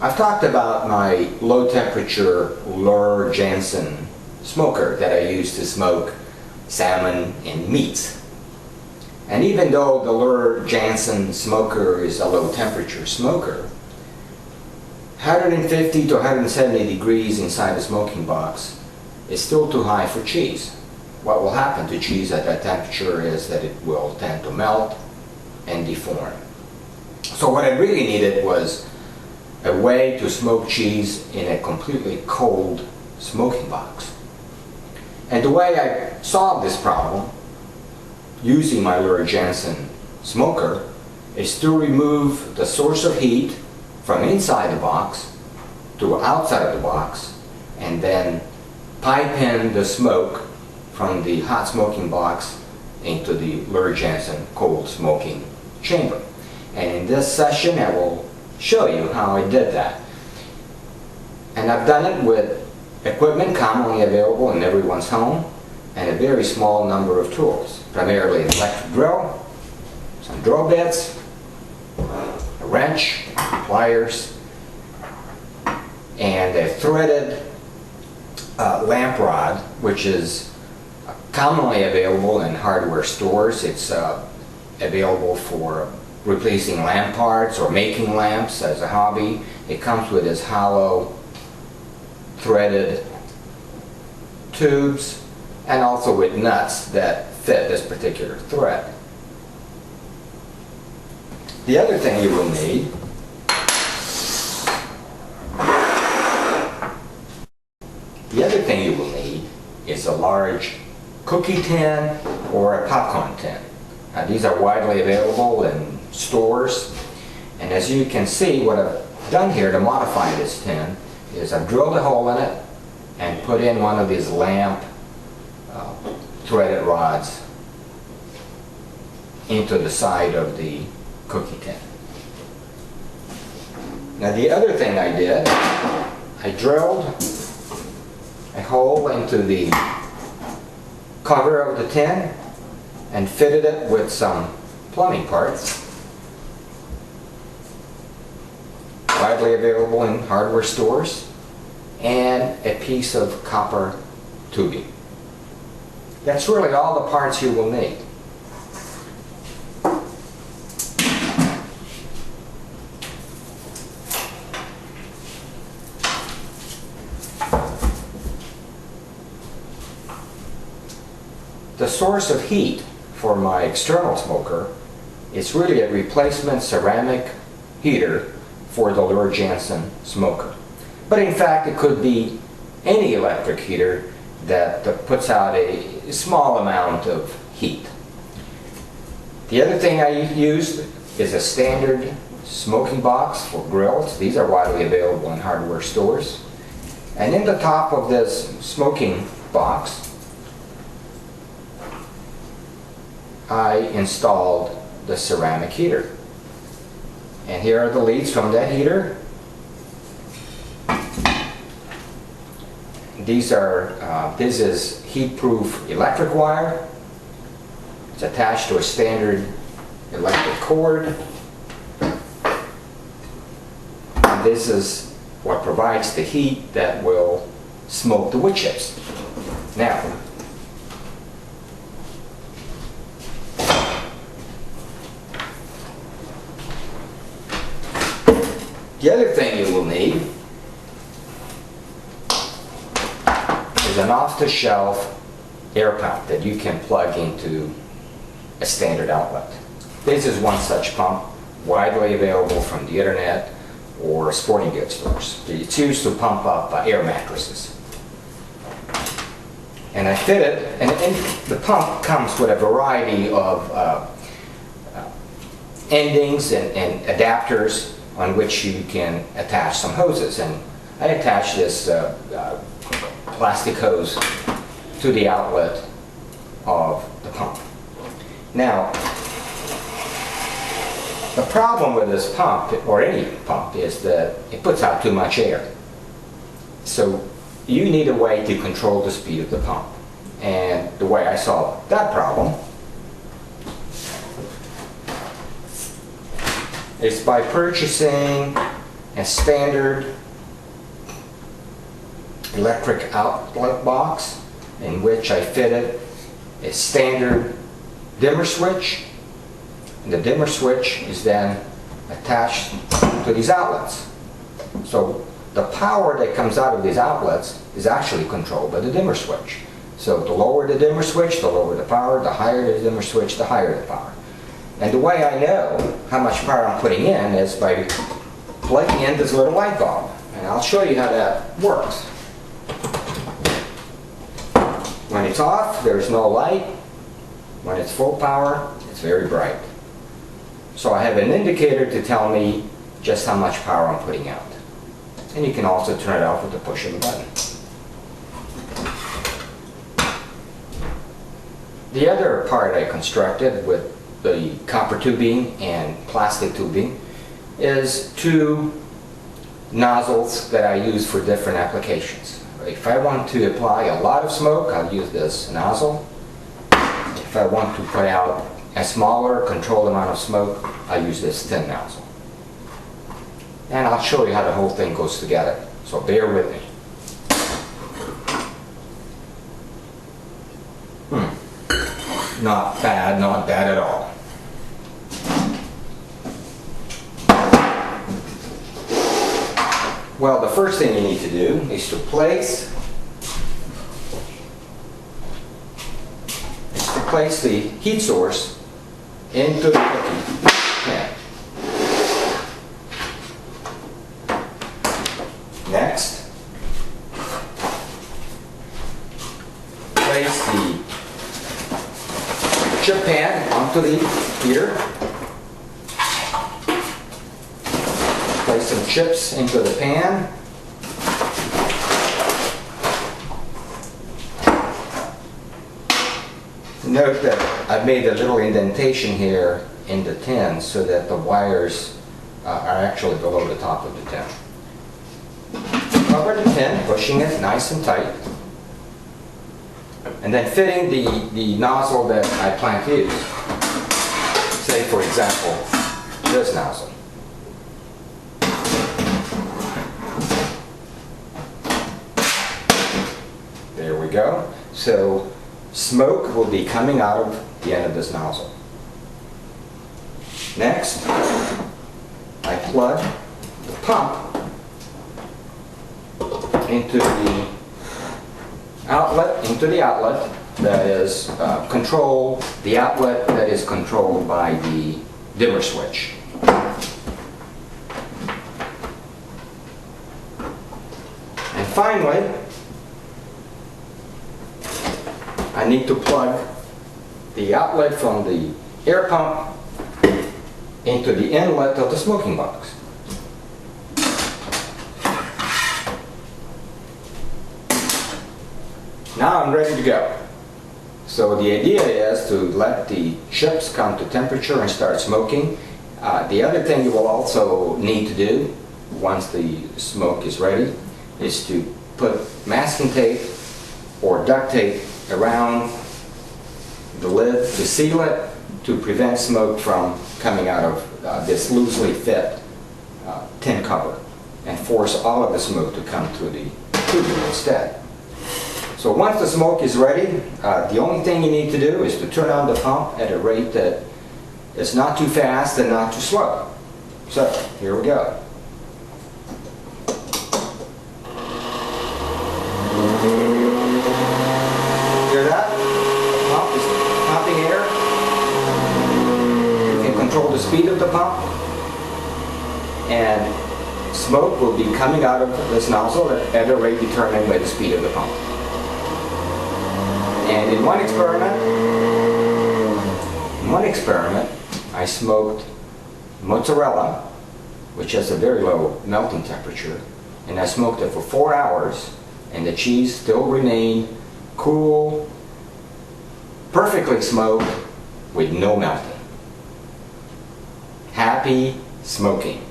I've talked about my low temperature Lure Jansen smoker that I use to smoke salmon and meats. And even though the Lure Jansen smoker is a low temperature smoker, 150 to 170 degrees inside the smoking box is still too high for cheese. What will happen to cheese at that temperature is that it will tend to melt and deform. So what I really needed was a way to smoke cheese in a completely cold smoking box. And the way I solved this problem using my Lure Jansen smoker is to remove the source of heat from inside the box to outside of the box, and then pipe in the smoke from the hot smoking box into the Lure Jansen cold smoking chamber. And in this session I will show you how I did that. And I've done it with equipment commonly available in everyone's home and a very small number of tools, primarily an electric drill, some drill bits, a wrench, pliers, and a threaded lamp rod, which is commonly available in hardware stores. It's available for replacing lamp parts or making lamps as a hobby. It comes with this hollow threaded tubes and also with nuts that fit this particular thread. The other thing you will need is a large cookie tin or a popcorn tin. These are widely available in stores, and as you can see, what I've done here to modify this tin is I've drilled a hole in it and put in one of these lamp threaded rods into the side of the cookie tin. Now the other thing I did, I drilled a hole into the cover of the tin and fitted it with some plumbing parts widely available in hardware stores and a piece of copper tubing. That's really all the parts you will need. The source of heat for my external smoker is really a replacement ceramic heater for the Lure Jansen smoker. But in fact, it could be any electric heater that puts out a small amount of heat. The other thing I used is a standard smoking box for grills. These are widely available in hardware stores. And in the top of this smoking box, I installed the ceramic heater. And here are the leads from that heater. This is heat-proof electric wire. It's attached to a standard electric cord. And this is what provides the heat that will smoke the wood chips. Now, the other thing you will need is an off-the-shelf air pump that you can plug into a standard outlet. This is one such pump, widely available from the internet or sporting goods stores. It's used to pump up air mattresses. And I fit it, and the pump comes with a variety of endings and adapters on which you can attach some hoses. And I attached this plastic hose to the outlet of the pump. Now, the problem with this pump, or any pump, is that it puts out too much air. So you need a way to control the speed of the pump. And the way I solved that problem is by purchasing a standard electric outlet box in which I fitted a standard dimmer switch, and the dimmer switch is then attached to these outlets. So the power that comes out of these outlets is actually controlled by the dimmer switch. So the lower the dimmer switch, the lower the power, the higher the dimmer switch, the higher the power. And the way I know how much power I'm putting in is by plugging in this little light bulb. And I'll show you how that works. When it's off, there's no light. When it's full power, it's very bright. So I have an indicator to tell me just how much power I'm putting out. And you can also turn it off with the push of a button. The other part I constructed with the copper tubing and plastic tubing is two nozzles that I use for different applications. If I want to apply a lot of smoke, I'll use this nozzle. If I want to put out a smaller, controlled amount of smoke, I'll use this thin nozzle. And I'll show you how the whole thing goes together, so bear with me. Not bad at all. Well, the first thing you need to do is to place the heat source into the cooking pan. Next, place the chip pan onto the heater. Place some chips into the pan. Note that I've made a little indentation here in the tin so that the wires are actually below the top of the tin. Cover the tin, pushing it nice and tight, and then fitting the nozzle that I plan to use. Say, for example, this nozzle. There we go. So smoke will be coming out of the end of this nozzle. Next, I plug the pump into the outlet that is the outlet that is controlled by the dimmer switch. And finally, I need to plug the outlet from the air pump into the inlet of the smoking box. Now I'm ready to go. So the idea is to let the chips come to temperature and start smoking. The other thing you will also need to do once the smoke is ready is to put masking tape or duct tape around the lid to seal it, to prevent smoke from coming out of this loosely fit tin cover, and force all of the smoke to come through the tubing instead. So once the smoke is ready, the only thing you need to do is to turn on the pump at a rate that is not too fast and not too slow. So here we go. Hear that? The pump is pumping air. You can control the speed of the pump, and smoke will be coming out of this nozzle at a rate determined by the speed of the pump. And in one experiment, I smoked mozzarella, which has a very low melting temperature, and I smoked it for 4 hours, and the cheese still remained cool, perfectly smoked, with no melting. Happy smoking.